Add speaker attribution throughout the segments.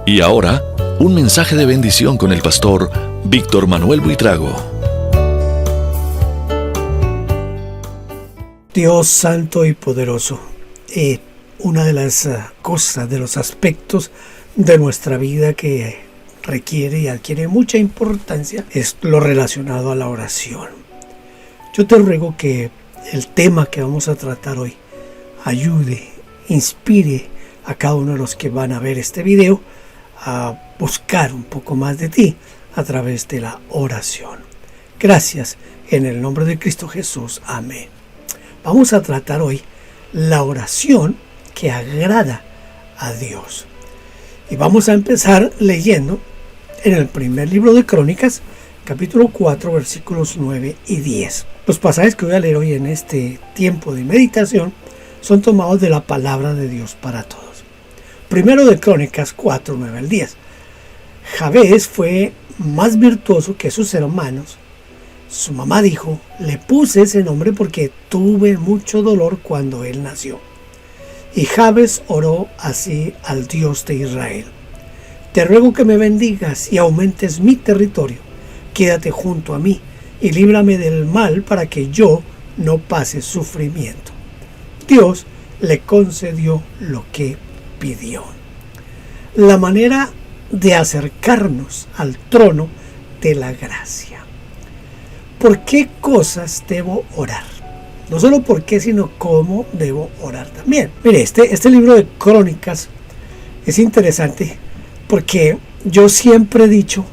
Speaker 1: Y ahora, un mensaje de bendición con el pastor Víctor Manuel Buitrago.
Speaker 2: Dios santo y poderoso, una de las cosas, de los aspectos de nuestra vida que requiere y adquiere mucha importancia es lo relacionado a la oración. Yo te ruego que el tema que vamos a tratar hoy ayude, inspire a cada uno de los que van a ver este video a buscar un poco más de ti a través de la oración. Gracias en el nombre de Cristo Jesús. Amén. Vamos a tratar hoy la oración que agrada a Dios. Y vamos a empezar leyendo en el primer libro de Crónicas, capítulo 4, versículos 9 y 10. Los pasajes que voy a leer hoy en este tiempo de meditación son tomados de la palabra de Dios para todos. Primero de Crónicas 4, 9 al 10. Jabes fue más virtuoso que sus hermanos. Su mamá dijo: le puse ese nombre porque tuve mucho dolor cuando él nació. Y Jabes oró así al Dios de Israel: te ruego que me bendigas y aumentes mi territorio. Quédate junto a mí y líbrame del mal para que yo no pase sufrimiento. Dios le concedió lo que pidió. La manera de acercarnos al trono de la gracia. ¿Por qué cosas debo orar? No solo por qué, sino cómo debo orar también. Mire, este libro de Crónicas es interesante porque yo siempre he dicho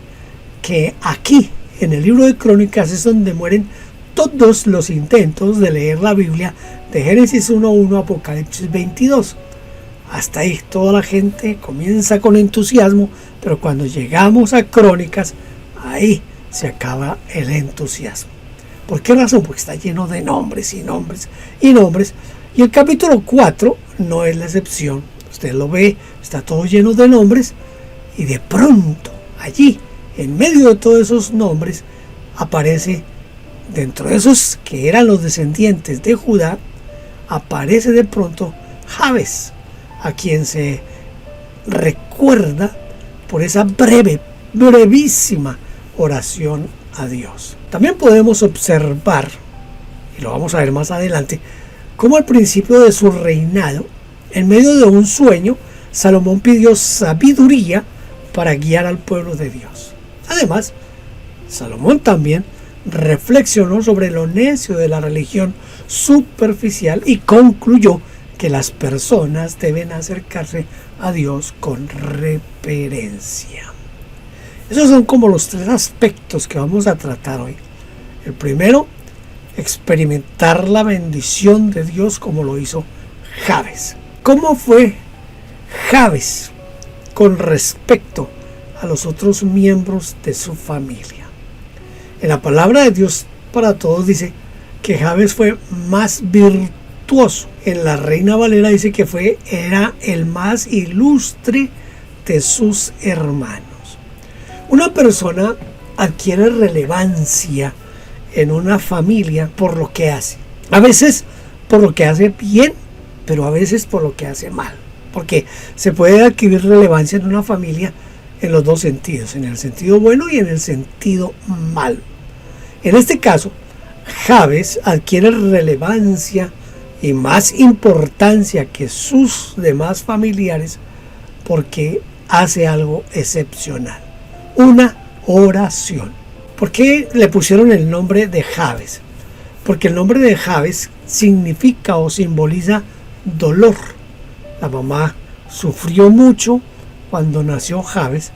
Speaker 2: que aquí, en el libro de Crónicas, es donde mueren todos los intentos de leer la Biblia de Génesis 1:1 a Apocalipsis 22. Hasta ahí toda la gente comienza con entusiasmo, pero cuando llegamos a Crónicas, ahí se acaba el entusiasmo. ¿Por qué razón? Porque está lleno de nombres y nombres y nombres. Y el capítulo 4 no es la excepción. Usted lo ve, está todo lleno de nombres. Y de pronto, allí, en medio de todos esos nombres, aparece, dentro de esos que eran los descendientes de Judá, aparece de pronto Jabes, a quien se recuerda por esa brevísima oración a Dios. También podemos observar, y lo vamos a ver más adelante, cómo al principio de su reinado, en medio de un sueño, Salomón pidió sabiduría para guiar al pueblo de Dios. Además, Salomón también reflexionó sobre lo necio de la religión superficial y concluyó que las personas deben acercarse a Dios con reverencia. Esos son como los tres aspectos que vamos a tratar hoy. El primero, experimentar la bendición de Dios como lo hizo Jabes. ¿Cómo fue Jabes con respecto a los otros miembros de su familia? En la palabra de Dios para todos dice que Jabes fue más virtuoso. En la Reina Valera dice que era el más ilustre de sus hermanos. Una persona adquiere relevancia en una familia por lo que hace. A veces por lo que hace bien, pero a veces por lo que hace mal. Porque se puede adquirir relevancia en una familia en los dos sentidos, en el sentido bueno y en el sentido malo. En este caso, Jabes adquiere relevancia y más importancia que sus demás familiares porque hace algo excepcional. Una oración. ¿Por qué le pusieron el nombre de Jabes? Porque el nombre de Jabes significa o simboliza dolor. La mamá sufrió mucho cuando nació Jabes,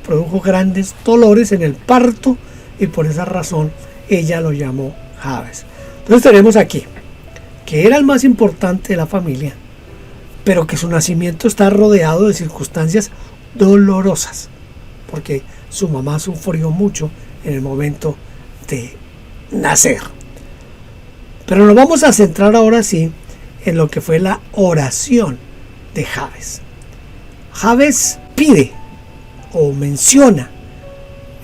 Speaker 2: produjo grandes dolores en el parto y por esa razón ella lo llamó Jabes. Entonces tenemos aquí que era el más importante de la familia, pero que su nacimiento está rodeado de circunstancias dolorosas, porque su mamá sufrió mucho en el momento de nacer. Pero nos vamos a centrar ahora sí en lo que fue la oración de Jabes. Jabes pide o menciona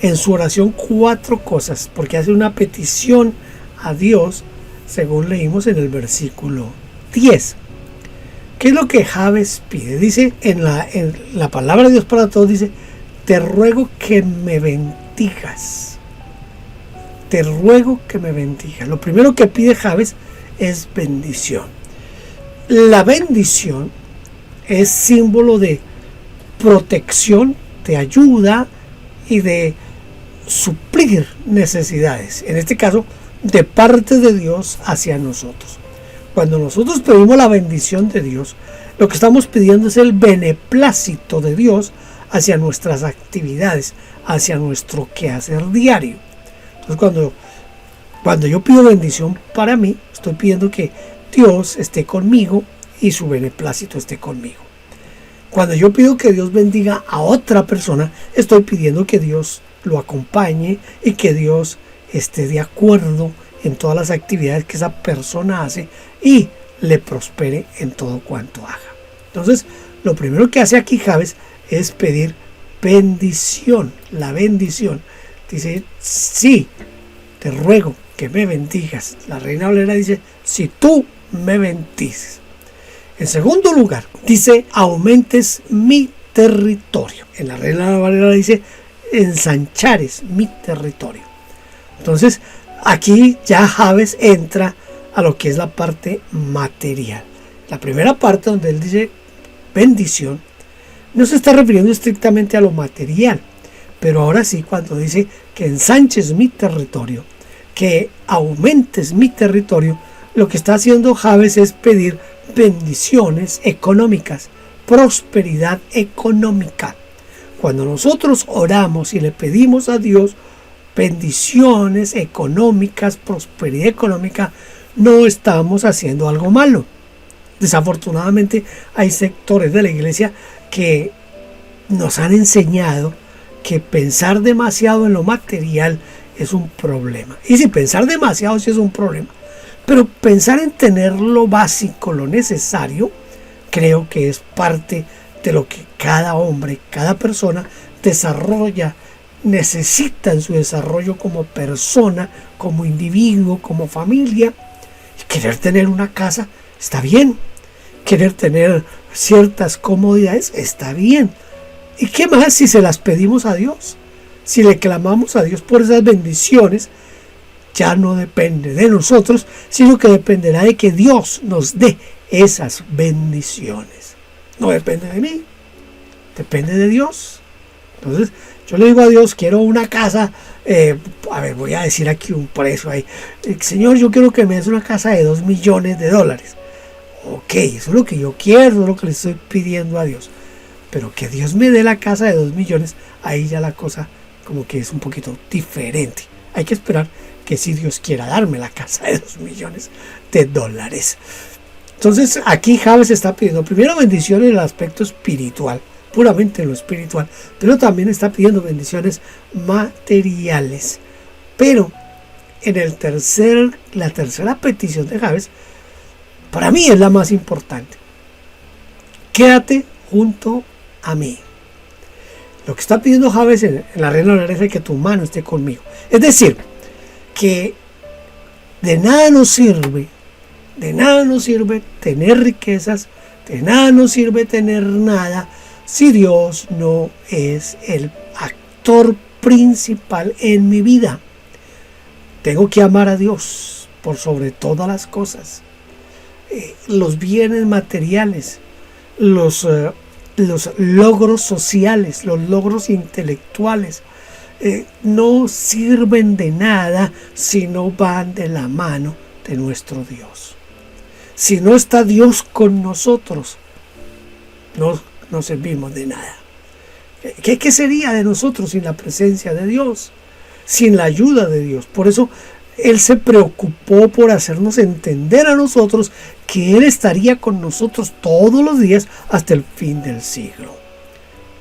Speaker 2: en su oración 4 cosas, porque hace una petición a Dios, según leímos en el versículo 10. ¿Qué es lo que Jabes pide? Dice en la palabra de Dios para todos, dice, te ruego que me bendigas. Te ruego que me bendigas. Lo primero que pide Jabes es bendición. La bendición es símbolo de protección, de ayuda y de suplir necesidades. En este caso, de parte de Dios hacia nosotros. Cuando nosotros pedimos la bendición de Dios, lo que estamos pidiendo es el beneplácito de Dios hacia nuestras actividades, hacia nuestro quehacer diario. Entonces, cuando yo pido bendición para mí, estoy pidiendo que Dios esté conmigo y su beneplácito esté conmigo. Cuando yo pido que Dios bendiga a otra persona, estoy pidiendo que Dios lo acompañe y que Dios esté de acuerdo en todas las actividades que esa persona hace y le prospere en todo cuanto haga. Entonces, lo primero que hace aquí Jabes es pedir bendición, la bendición. Dice, sí, te ruego que me bendigas. La Reina Valera dice, si tú me bendices. En segundo lugar, dice, aumentes mi territorio. En la Reina Valera dice, ensanchares mi territorio. Entonces, aquí ya Jabes entra a lo que es la parte material. La primera parte donde él dice bendición, no se está refiriendo estrictamente a lo material, pero ahora sí, cuando dice que ensanches mi territorio, que aumentes mi territorio, lo que está haciendo Jabes es pedir bendiciones económicas, prosperidad económica. Cuando nosotros oramos y le pedimos a Dios bendiciones económicas, prosperidad económica, no estamos haciendo algo malo. Desafortunadamente hay sectores de la iglesia que nos han enseñado que pensar demasiado en lo material es un problema. Y si pensar demasiado sí es un problema, pero pensar en tener lo básico, lo necesario, creo que es parte de lo que cada hombre, cada persona desarrolla, necesita en su desarrollo como persona, como individuo, como familia. Querer tener una casa está bien, querer tener ciertas comodidades está bien. ¿Y qué más si se las pedimos a Dios? Si le clamamos a Dios por esas bendiciones, ya no depende de nosotros, sino que dependerá de que Dios nos dé esas bendiciones. No depende de mí, depende de Dios. Entonces, yo le digo a Dios, quiero una casa, voy a decir aquí un precio ahí. Señor, yo quiero que me des una casa de $2 millones. Ok, eso es lo que yo quiero, eso es lo que le estoy pidiendo a Dios. Pero que Dios me dé la casa de 2 millones, ahí ya la cosa como que es un poquito diferente. Hay que esperar que si Dios quiera darme la casa de $2 millones. Entonces aquí Jabes está pidiendo primero bendiciones en el aspecto espiritual, puramente en lo espiritual, pero también está pidiendo bendiciones materiales. Pero en la tercera petición de Jabes, para mí es la más importante. Quédate junto a mí. Lo que está pidiendo Jabes en la Reina Valera es que tu mano esté conmigo. Es decir, que de nada nos sirve tener riquezas, de nada nos sirve tener nada si Dios no es el actor principal en mi vida. Tengo que amar a Dios por sobre todas las cosas. Los bienes materiales, los logros sociales, los logros intelectuales, no sirven de nada si no van de la mano de nuestro Dios. Si no está Dios con nosotros, no servimos de nada. ¿Qué sería de nosotros sin la presencia de Dios? Sin la ayuda de Dios. Por eso Él se preocupó por hacernos entender a nosotros que Él estaría con nosotros todos los días hasta el fin del siglo.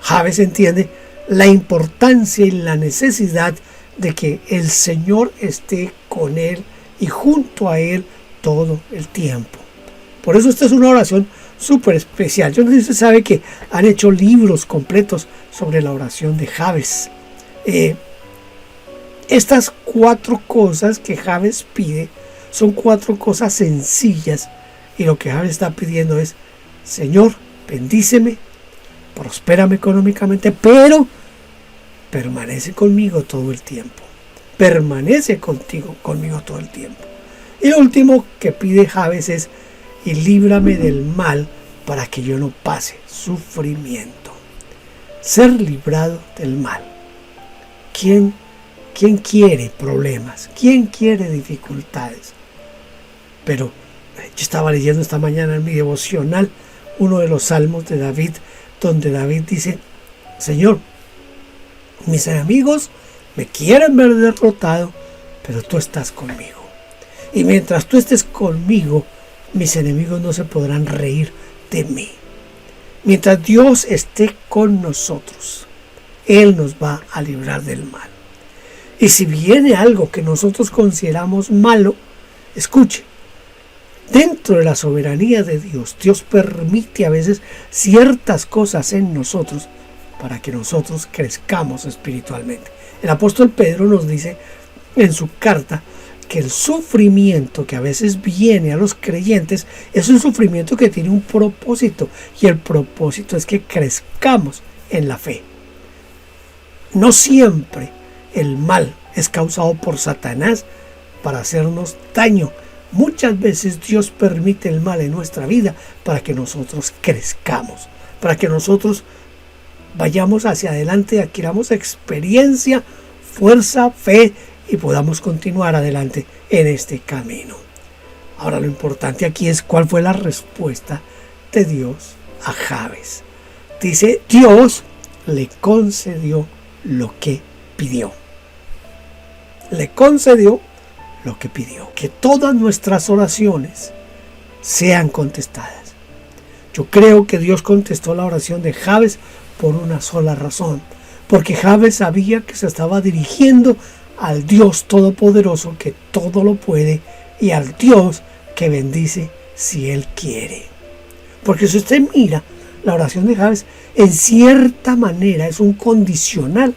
Speaker 2: Jabes entiende la importancia y la necesidad de que el Señor esté con él y junto a él todo el tiempo. Por eso esta es una oración súper especial. Yo no sé si usted sabe que han hecho libros completos sobre la oración de Jabes. Estas 4 cosas que Jabes pide son 4 cosas sencillas, y lo que Jabes está pidiendo es: Señor, bendíceme, prospérame económicamente, pero permanece conmigo todo el tiempo. Permanece conmigo todo el tiempo. Y lo último que pide Jabes es: y líbrame del mal para que yo no pase sufrimiento. Ser librado del mal. ¿Quién quiere problemas? ¿Quién quiere dificultades? Pero yo estaba leyendo esta mañana en mi devocional uno de los salmos de David, donde David dice: Señor, mis enemigos me quieren ver derrotado, pero tú estás conmigo. Y mientras tú estés conmigo, mis enemigos no se podrán reír de mí. Mientras Dios esté con nosotros, Él nos va a librar del mal. Y si viene algo que nosotros consideramos malo, escuche, dentro de la soberanía de Dios, Dios permite a veces ciertas cosas en nosotros para que nosotros crezcamos espiritualmente. El apóstol Pedro nos dice en su carta que el sufrimiento que a veces viene a los creyentes es un sufrimiento que tiene un propósito, y el propósito es que crezcamos en la fe. No siempre el mal es causado por Satanás para hacernos daño. Muchas veces Dios permite el mal en nuestra vida para que nosotros crezcamos, para que nosotros vayamos hacia adelante y adquiramos experiencia, fuerza, fe y podamos continuar adelante en este camino. Ahora, lo importante aquí es cuál fue la respuesta de Dios a Jabes. Dice: Dios le concedió lo que pidió. Le concedió lo que pidió. Que todas nuestras oraciones sean contestadas. Yo creo que Dios contestó la oración de Jabes por una sola razón, porque Jabes sabía que se estaba dirigiendo al Dios Todopoderoso, que todo lo puede, y al Dios que bendice si Él quiere. Porque si usted mira la oración de Jabes, en cierta manera es un condicional.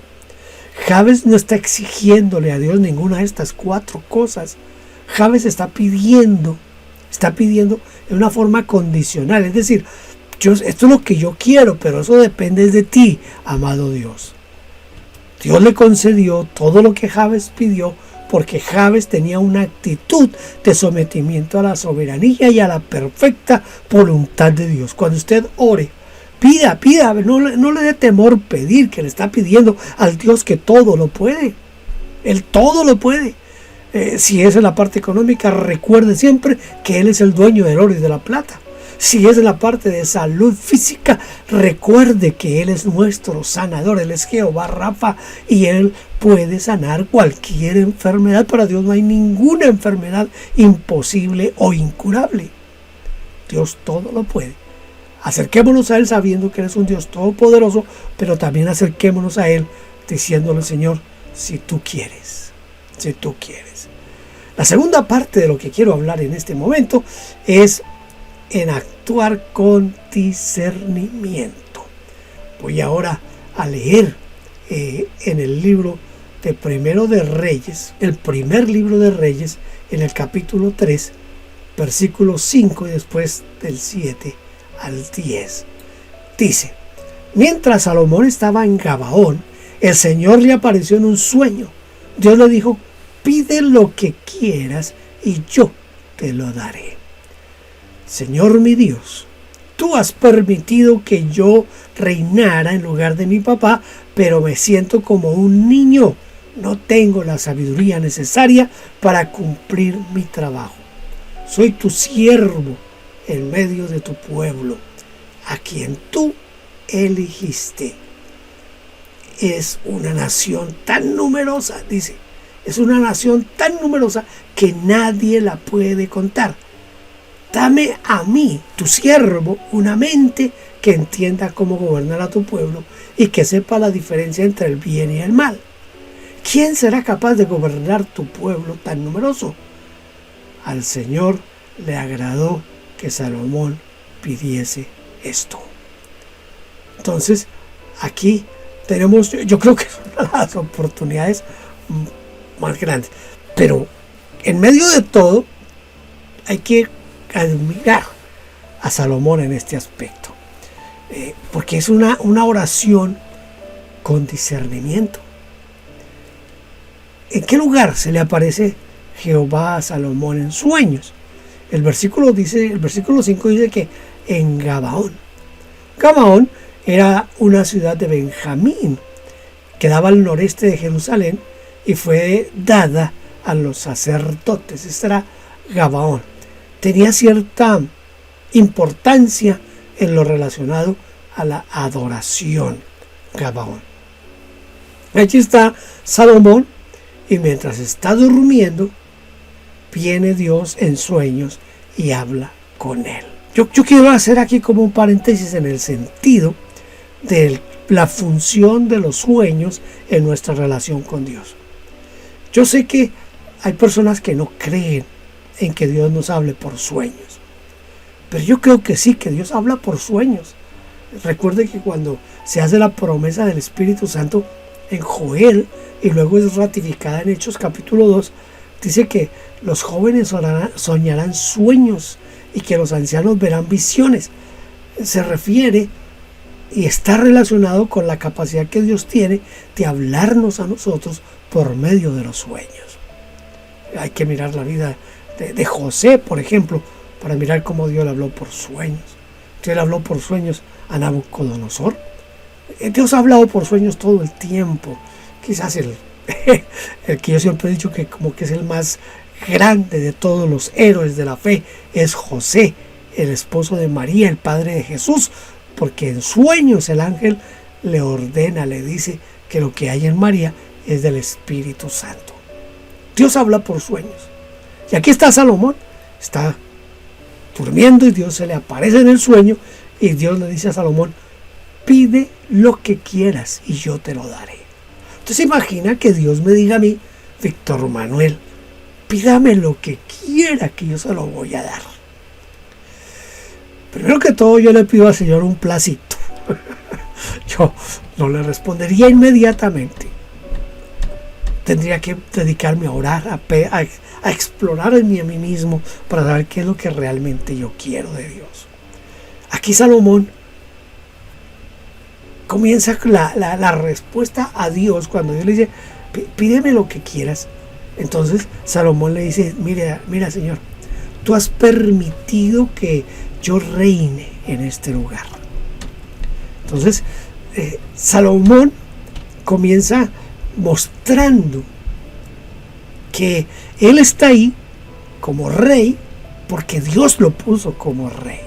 Speaker 2: Jabes no está exigiéndole a Dios ninguna de estas cuatro cosas. Jabes está pidiendo en una forma condicional, es decir, esto es lo que yo quiero, pero eso depende de ti, amado Dios. Dios le concedió todo lo que Jabes pidió porque Jabes tenía una actitud de sometimiento a la soberanía y a la perfecta voluntad de Dios. Cuando usted ore, pida, no le dé temor pedir, que le está pidiendo al Dios que todo lo puede. Él todo lo puede. Si es en la parte económica, recuerde siempre que Él es el dueño del oro y de la plata. Si es en la parte de salud física, recuerde que Él es nuestro sanador. Él es Jehová Rafa y Él puede sanar cualquier enfermedad. Para Dios no hay ninguna enfermedad imposible o incurable. Dios todo lo puede. Acerquémonos a Él sabiendo que Él es un Dios todopoderoso, pero también acerquémonos a Él diciéndole: Señor, si tú quieres, si tú quieres. La segunda parte de lo que quiero hablar en este momento es en actuar con discernimiento. Voy ahora a leer en el libro de Primero de Reyes, el primer libro de Reyes, en el capítulo 3, versículo 5 y después del 7 al 10. Dice: mientras Salomón estaba en Gabaón, el Señor le apareció en un sueño. Dios le dijo: pide lo que quieras y yo te lo daré. Señor mi Dios, tú has permitido que yo reinara en lugar de mi papá, pero me siento como un niño. No tengo la sabiduría necesaria para cumplir mi trabajo. Soy tu siervo en medio de tu pueblo, a quien tú elegiste. Es una nación tan numerosa, dice, es una nación tan numerosa que nadie la puede contar. Dame a mí, tu siervo, una mente que entienda cómo gobernar a tu pueblo y que sepa la diferencia entre el bien y el mal. ¿Quién será capaz de gobernar tu pueblo tan numeroso? Al Señor le agradó que Salomón pidiese esto. Entonces, aquí tenemos, yo creo que son una de las oportunidades más grandes. Pero en medio de todo, hay que admirar a Salomón en este aspecto. Porque es una oración con discernimiento. ¿En qué lugar se le aparece Jehová a Salomón en sueños? El versículo 5 dice que en Gabaón. Gabaón era una ciudad de Benjamín, quedaba al noreste de Jerusalén y fue dada a los sacerdotes. Este era Gabaón. Tenía cierta importancia en lo relacionado a la adoración. Gabaón. Allí está Salomón, y mientras está durmiendo, viene Dios en sueños y habla con él. Yo quiero hacer aquí como un paréntesis en el sentido de la función de los sueños en nuestra relación con Dios. Yo sé que hay personas que no creen en que Dios nos hable por sueños, pero yo creo que sí, que Dios habla por sueños. Recuerde que cuando se hace la promesa del Espíritu Santo en Joel y luego es ratificada en Hechos capítulo 2, dice que los jóvenes soñarán sueños y que los ancianos verán visiones. Se refiere y está relacionado con la capacidad que Dios tiene de hablarnos a nosotros por medio de los sueños. Hay que mirar la vida de José, por ejemplo, para mirar cómo Dios le habló por sueños. Dios le habló por sueños a Nabucodonosor. Dios ha hablado por sueños todo el tiempo. Quizás el que yo siempre he dicho que como que es el más grande de todos los héroes de la fe es José, el esposo de María, el padre de Jesús, porque en sueños el ángel le ordena, le dice que lo que hay en María es del Espíritu Santo. Dios habla por sueños. Y aquí está Salomón, está durmiendo y Dios se le aparece en el sueño y Dios le dice a Salomón: pide lo que quieras y yo te lo daré. Entonces imagina que Dios me diga a mí: Víctor Manuel, pídame lo que quiera que yo se lo voy a dar. Primero que todo, yo le pido al Señor un placito. Yo no le respondería inmediatamente. Tendría que dedicarme a orar, a explorar en mí a mí mismo para saber qué es lo que realmente yo quiero de Dios. Aquí Salomón comienza la respuesta a Dios cuando Dios le dice: pídeme lo que quieras. Entonces Salomón le dice: mira Señor, tú has permitido que yo reine en este lugar. Entonces Salomón comienza mostrando que él está ahí como rey porque Dios lo puso como rey.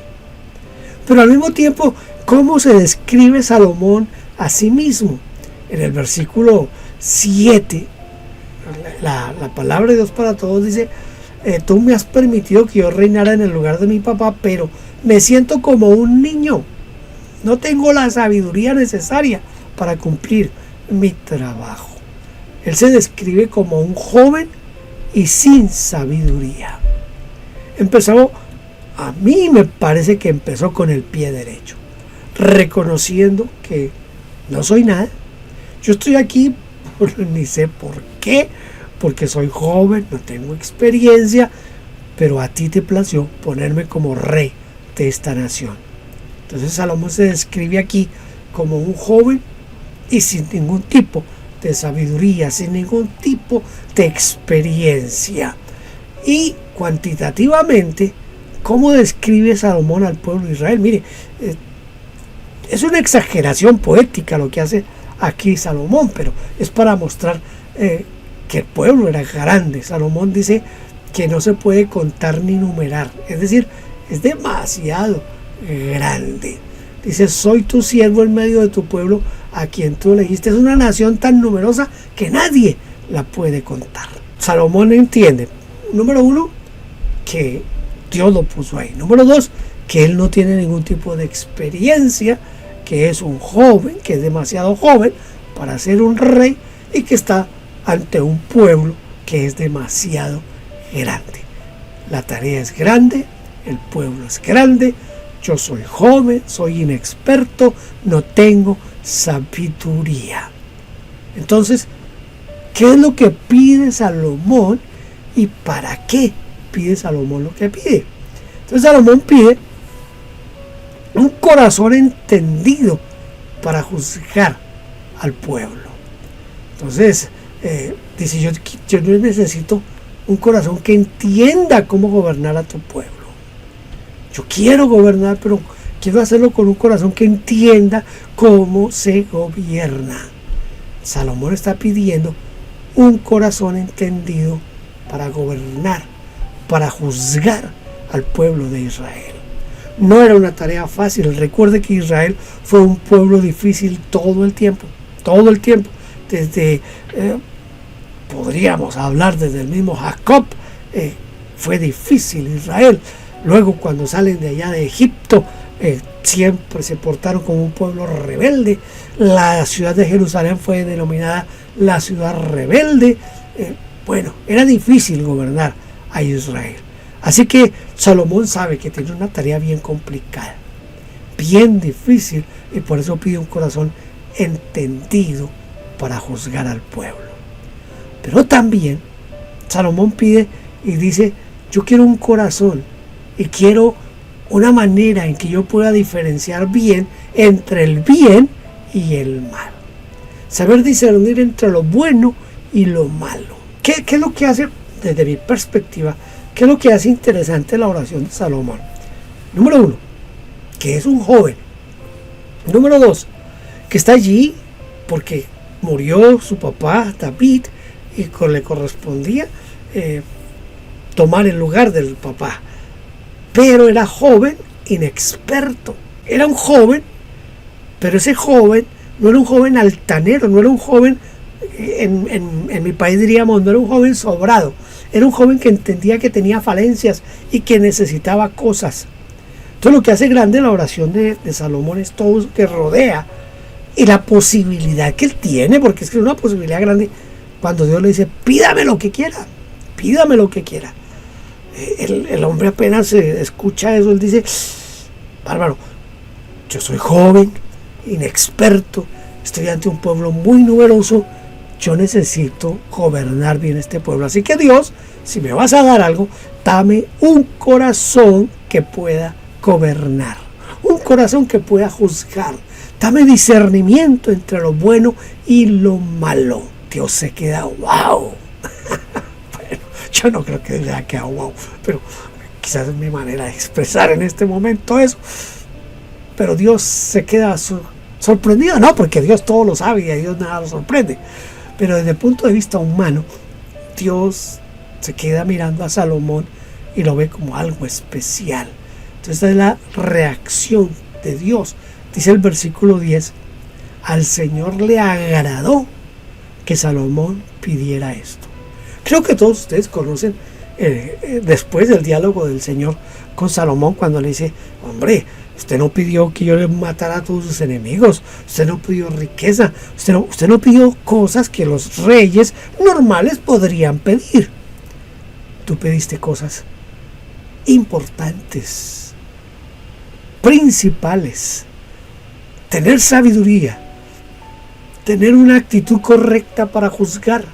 Speaker 2: Pero al mismo tiempo, ¿cómo se describe Salomón a sí mismo? En el versículo 7, la palabra de Dios para todos dice: tú me has permitido que yo reinara en el lugar de mi papá, pero me siento como un niño. No tengo la sabiduría necesaria para cumplir mi trabajo. Él se describe como un joven y sin sabiduría. A mí me parece que empezó con el pie derecho, reconociendo que no soy nada. Yo estoy aquí, ni sé por qué, porque soy joven, no tengo experiencia, pero a ti te plació ponerme como rey de esta nación. Entonces Salomón se describe aquí como un joven y sin ningún tipo de sabiduría, sin ningún tipo de experiencia. Y cuantitativamente, ¿cómo describe Salomón al pueblo de Israel? Mire, es una exageración poética lo que hace aquí Salomón, pero es para mostrar que el pueblo era grande. Salomón dice que no se puede contar ni numerar, es decir, es demasiado grande. Dice: soy tu siervo en medio de tu pueblo a quien tú elegiste. Es una nación tan numerosa que nadie la puede contar. Salomón entiende, número uno, que Dios lo puso ahí. Número dos, que él no tiene ningún tipo de experiencia, que es un joven, que es demasiado joven para ser un rey y que está ante un pueblo que es demasiado grande. La tarea es grande, el pueblo es grande, yo soy joven, soy inexperto, no tengo sabiduría. Entonces, ¿qué es lo que pide Salomón y para qué pide Salomón lo que pide? Entonces Salomón pide, un corazón entendido para juzgar al pueblo. Entonces, dice, yo necesito un corazón que entienda cómo gobernar a tu pueblo. Yo quiero gobernar, pero quiero hacerlo con un corazón que entienda cómo se gobierna. Salomón está pidiendo un corazón entendido para gobernar, para juzgar al pueblo de Israel. No era una tarea fácil. Recuerde que Israel fue un pueblo difícil todo el tiempo. Desde, podríamos hablar desde el mismo Jacob, fue difícil Israel. Luego cuando salen de allá de Egipto, siempre se portaron como un pueblo rebelde. La ciudad de Jerusalén fue denominada la ciudad rebelde. Era difícil gobernar a Israel. Así que Salomón sabe que tiene una tarea bien complicada, bien difícil, y por eso pide un corazón entendido para juzgar al pueblo. Pero también Salomón pide y dice, yo quiero un corazón y quiero una manera en que yo pueda diferenciar bien entre el bien y el mal. Saber discernir entre lo bueno y lo malo. ¿Qué es lo que hace, desde mi perspectiva, qué es lo que hace interesante la oración de Salomón? Número 1, que es un joven. Número 2, que está allí porque murió su papá David y le correspondía tomar el lugar del papá. Pero era joven, inexperto. Era un joven, pero ese joven no era un joven altanero, no era un joven, en mi país diríamos, no era un joven sobrado. Era un joven que entendía que tenía falencias y que necesitaba cosas. Entonces lo que hace grande la oración de Salomón es todo eso que rodea y la posibilidad que él tiene, porque es que es una posibilidad grande cuando Dios le dice, pídame lo que quiera, pídame lo que quiera. El hombre apenas escucha eso, él dice, bárbaro, yo soy joven, inexperto, estoy ante un pueblo muy numeroso, yo necesito gobernar bien este pueblo. Así que Dios, si me vas a dar algo, dame un corazón que pueda gobernar, un corazón que pueda juzgar, dame discernimiento entre lo bueno y lo malo. Dios se queda wow. Yo no creo que haya quedado wow, pero quizás es mi manera de expresar en este momento eso. Pero Dios se queda sorprendido, no, porque Dios todo lo sabe y a Dios nada lo sorprende. Pero desde el punto de vista humano, Dios se queda mirando a Salomón y lo ve como algo especial. Entonces esta es la reacción de Dios. Dice el versículo 10, al Señor le agradó que Salomón pidiera esto. Creo que todos ustedes conocen después del diálogo del Señor con Salomón, cuando le dice, hombre, usted no pidió que yo le matara a todos sus enemigos, usted no pidió riqueza, usted no pidió cosas que los reyes normales podrían pedir. Tú pediste cosas importantes, principales, tener sabiduría, tener una actitud correcta para juzgar,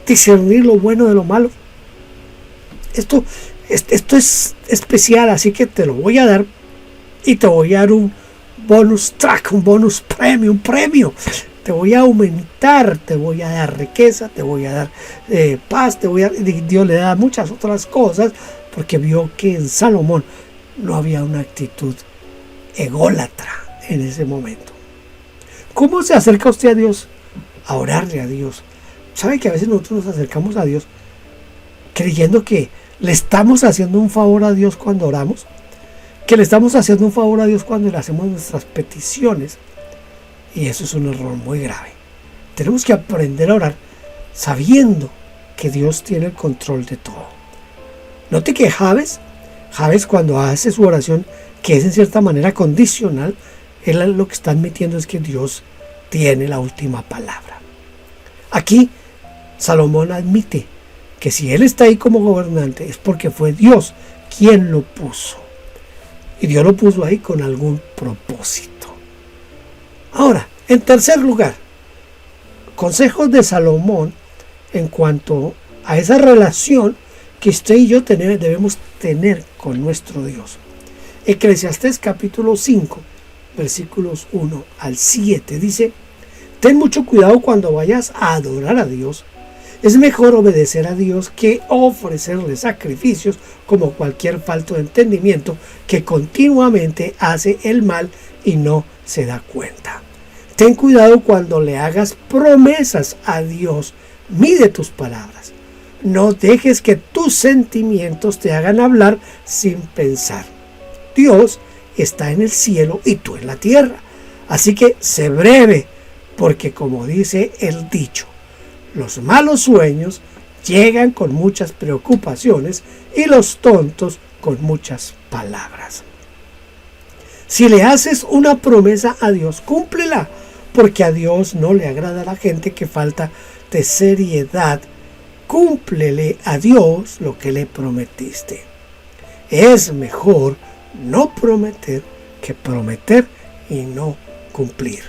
Speaker 2: discernir lo bueno de lo malo. Esto es especial, así que te lo voy a dar y te voy a dar un bonus track, un bonus premio, un premio. Te voy a aumentar, te voy a dar riqueza, te voy a dar paz, Dios le da muchas otras cosas porque vio que en Salomón no había una actitud ególatra en ese momento. ¿Cómo se acerca usted a Dios? A orarle a Dios. ¿Sabe que a veces nosotros nos acercamos a Dios creyendo que le estamos haciendo un favor a Dios cuando oramos? Que le estamos haciendo un favor a Dios cuando le hacemos nuestras peticiones. Y eso es un error muy grave. Tenemos que aprender a orar sabiendo que Dios tiene el control de todo. Note que Jabes cuando hace su oración, que es en cierta manera condicional, él lo que está admitiendo es que Dios tiene la última palabra. Aquí Salomón admite que si él está ahí como gobernante es porque fue Dios quien lo puso. Y Dios lo puso ahí con algún propósito. Ahora, en tercer lugar, consejos de Salomón en cuanto a esa relación que usted y yo debemos tener con nuestro Dios. Eclesiastés capítulo 5, versículos 1 al 7 dice: ten mucho cuidado cuando vayas a adorar a Dios. Es mejor obedecer a Dios que ofrecerle sacrificios como cualquier falto de entendimiento que continuamente hace el mal y no se da cuenta. Ten cuidado cuando le hagas promesas a Dios. Mide tus palabras. No dejes que tus sentimientos te hagan hablar sin pensar. Dios está en el cielo y tú en la tierra. Así que sé breve, porque como dice el dicho, los malos sueños llegan con muchas preocupaciones y los tontos con muchas palabras. Si le haces una promesa a Dios, cúmplela, porque a Dios no le agrada la gente que falta de seriedad. Cúmplele a Dios lo que le prometiste. Es mejor no prometer que prometer y no cumplir.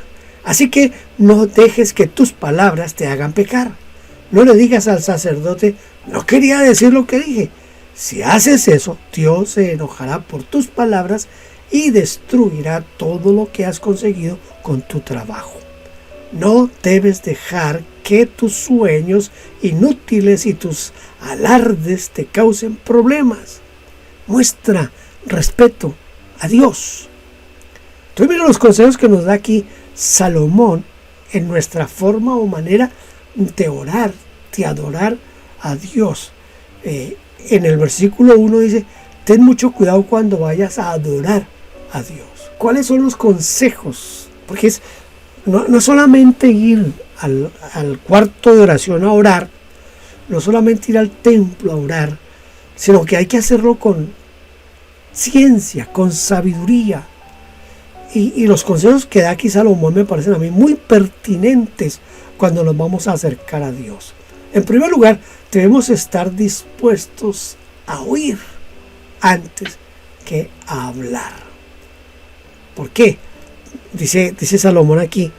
Speaker 2: Así que no dejes que tus palabras te hagan pecar. No le digas al sacerdote: no quería decir lo que dije. Si haces eso, Dios se enojará por tus palabras y destruirá todo lo que has conseguido con tu trabajo. No debes dejar que tus sueños inútiles y tus alardes te causen problemas. Muestra respeto a Dios. Entonces mira los consejos que nos da aquí Salomón en nuestra forma o manera de orar, de adorar a Dios. En el versículo 1 dice: ten mucho cuidado cuando vayas a adorar a Dios. ¿Cuáles son los consejos? Porque no solamente ir al cuarto de oración a orar, no solamente ir al templo a orar, sino que hay que hacerlo con ciencia, con sabiduría. Y los consejos que da aquí Salomón me parecen a mí muy pertinentes cuando nos vamos a acercar a Dios. En primer lugar, debemos estar dispuestos a oír antes que a hablar. ¿Por qué? Dice Salomón aquí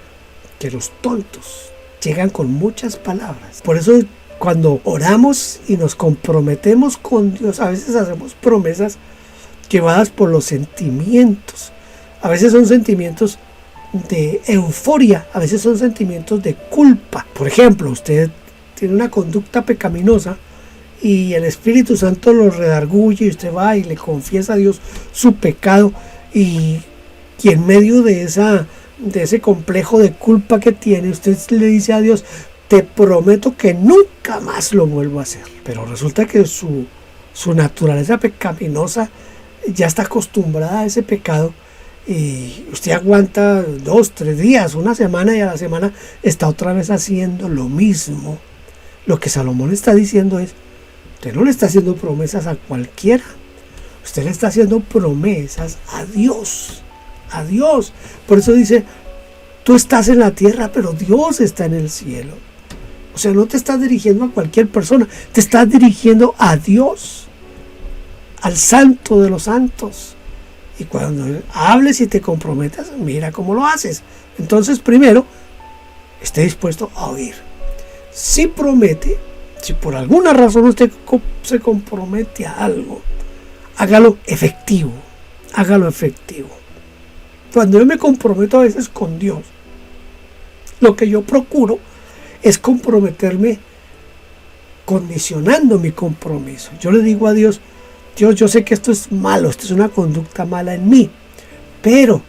Speaker 2: que los tontos llegan con muchas palabras. Por eso cuando oramos y nos comprometemos con Dios, a veces hacemos promesas llevadas por los sentimientos. A veces son sentimientos de euforia, a veces son sentimientos de culpa. Por ejemplo, usted tiene una conducta pecaminosa y el Espíritu Santo lo redarguye y usted va y le confiesa a Dios su pecado y en medio de ese complejo de culpa que tiene, usted le dice a Dios: te prometo que nunca más lo vuelvo a hacer. Pero resulta que su naturaleza pecaminosa ya está acostumbrada a ese pecado. Y usted aguanta 2, 3 días, una semana, y a la semana está otra vez haciendo lo mismo. Lo que Salomón está diciendo es: usted no le está haciendo promesas a cualquiera, usted le está haciendo promesas a Dios. A Dios. Por eso dice: tú estás en la tierra, pero Dios está en el cielo. O sea, no te estás dirigiendo a cualquier persona, te estás dirigiendo a Dios, al Santo de los Santos. Y cuando hables y te comprometas, mira cómo lo haces. Entonces, primero, esté dispuesto a oír. Si promete, si por alguna razón usted se compromete a algo, hágalo efectivo. Hágalo efectivo. Cuando yo me comprometo a veces con Dios, lo que yo procuro es comprometerme condicionando mi compromiso. Yo le digo a Dios: Dios, yo sé que esto es malo, esto es una conducta mala en mí, pero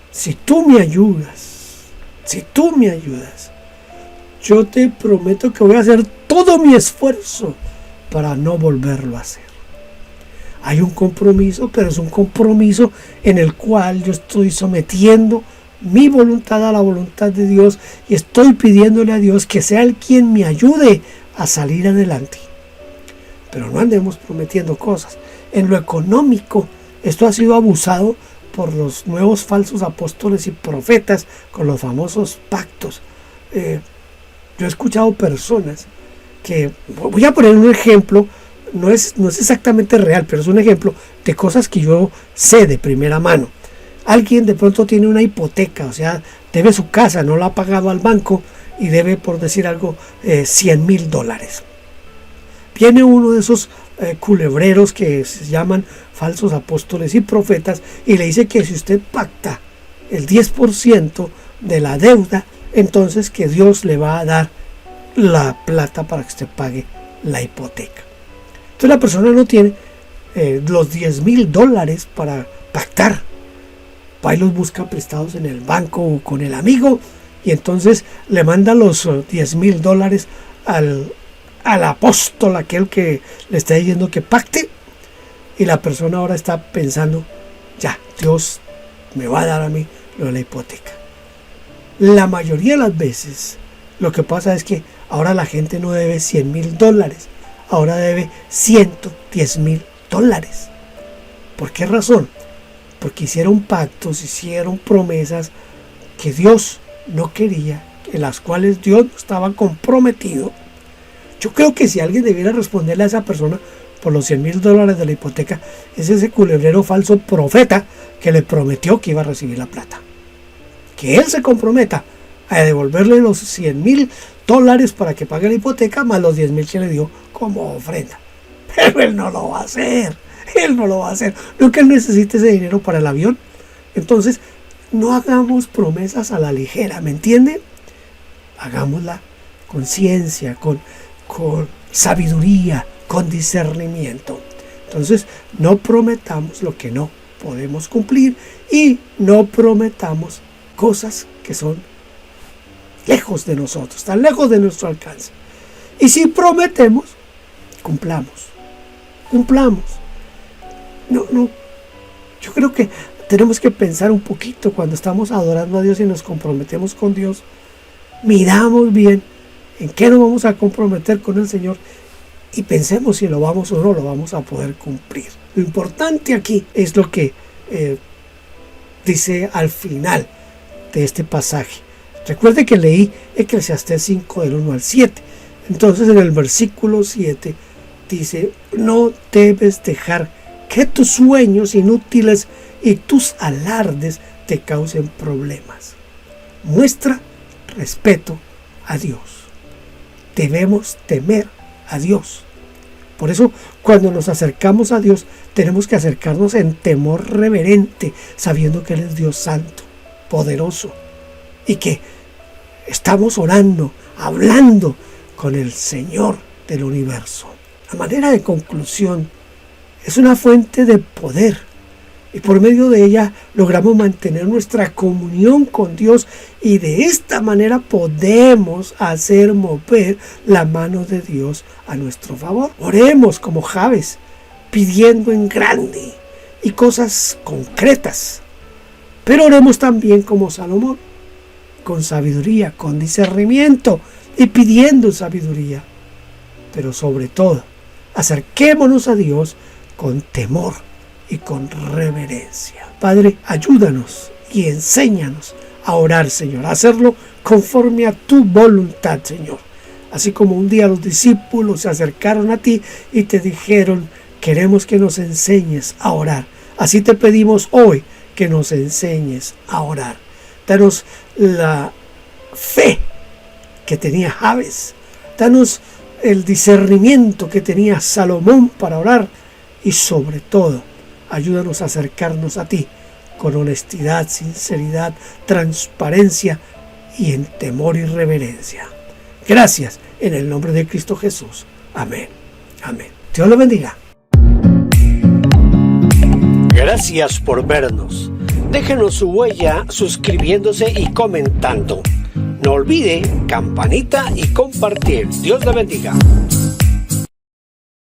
Speaker 2: si tú me ayudas, yo te prometo que voy a hacer todo mi esfuerzo para no volverlo a hacer. Hay un compromiso, pero es un compromiso en el cual yo estoy sometiendo mi voluntad a la voluntad de Dios y estoy pidiéndole a Dios que sea Él quien me ayude a salir adelante. Pero no andemos prometiendo cosas. En lo económico, esto ha sido abusado por los nuevos falsos apóstoles y profetas con los famosos pactos. Yo he escuchado personas que, voy a poner un ejemplo, no es exactamente real, pero es un ejemplo de cosas que yo sé de primera mano. Alguien de pronto tiene una hipoteca, o sea, debe su casa, no la ha pagado al banco y debe, por decir algo, $100,000. Viene uno de esos culebreros que se llaman falsos apóstoles y profetas y le dice que si usted pacta el 10% de la deuda, entonces que Dios le va a dar la plata para que usted pague la hipoteca. Entonces la persona no tiene los $10,000 para pactar. Va y los busca prestados en el banco o con el amigo y entonces le manda los $10,000 al apóstol, aquel que le está diciendo que pacte, y la persona ahora está pensando, ya, Dios me va a dar a mí lo de la hipoteca. La mayoría de las veces lo que pasa es que ahora la gente no debe $100,000, ahora debe $110,000. ¿Por qué razón? Porque hicieron pactos, hicieron promesas que Dios no quería, en las cuales Dios no estaba comprometido. Yo creo que si alguien debiera responderle a esa persona por los $100,000 de la hipoteca, es ese culebrero falso profeta que le prometió que iba a recibir la plata. Que él se comprometa a devolverle los $100,000 para que pague la hipoteca, más los $10,000 que le dio como ofrenda. Pero él no lo va a hacer. Él no lo va a hacer. No que él necesite ese dinero para el avión. Entonces, no hagamos promesas a la ligera, ¿me entiende? Hagámosla con ciencia, con sabiduría, con discernimiento. Entonces, no prometamos lo que no podemos cumplir y no prometamos cosas que son lejos de nosotros, están lejos de nuestro alcance. Y si prometemos, cumplamos. No, yo creo que tenemos que pensar un poquito cuando estamos adorando a Dios y nos comprometemos con Dios. Miramos bien en qué nos vamos a comprometer con el Señor y pensemos si lo vamos o no lo vamos a poder cumplir. Lo importante aquí es lo que dice al final de este pasaje. Recuerde que leí Eclesiastés 5 del 1 al 7. Entonces en el versículo 7 dice: no debes dejar que tus sueños inútiles y tus alardes te causen problemas. Muestra respeto a Dios. Debemos temer a Dios. Por eso, cuando nos acercamos a Dios, tenemos que acercarnos en temor reverente, sabiendo que Él es Dios santo, poderoso, y que estamos orando, hablando con el Señor del universo. A manera de conclusión, es una fuente de poder y por medio de ella logramos mantener nuestra comunión con Dios y de esta manera podemos hacer mover la mano de Dios a nuestro favor. Oremos como Jabes, pidiendo en grande y cosas concretas, pero oremos también como Salomón, con sabiduría, con discernimiento y pidiendo sabiduría. Pero sobre todo, acerquémonos a Dios con temor y con reverencia. Padre, ayúdanos y enséñanos a orar, Señor, a hacerlo conforme a tu voluntad, Señor. Así como un día los discípulos se acercaron a ti y te dijeron: queremos que nos enseñes a orar. Así te pedimos hoy que nos enseñes a orar. Danos la fe que tenía Jabes. Danos el discernimiento que tenía Salomón para orar. Y sobre todo, ayúdanos a acercarnos a ti con honestidad, sinceridad, transparencia y en temor y reverencia. Gracias en el nombre de Cristo Jesús. Amén. Amén. Dios lo bendiga. Gracias por vernos. Déjenos su huella suscribiéndose y comentando. No olvide campanita y compartir. Dios le bendiga.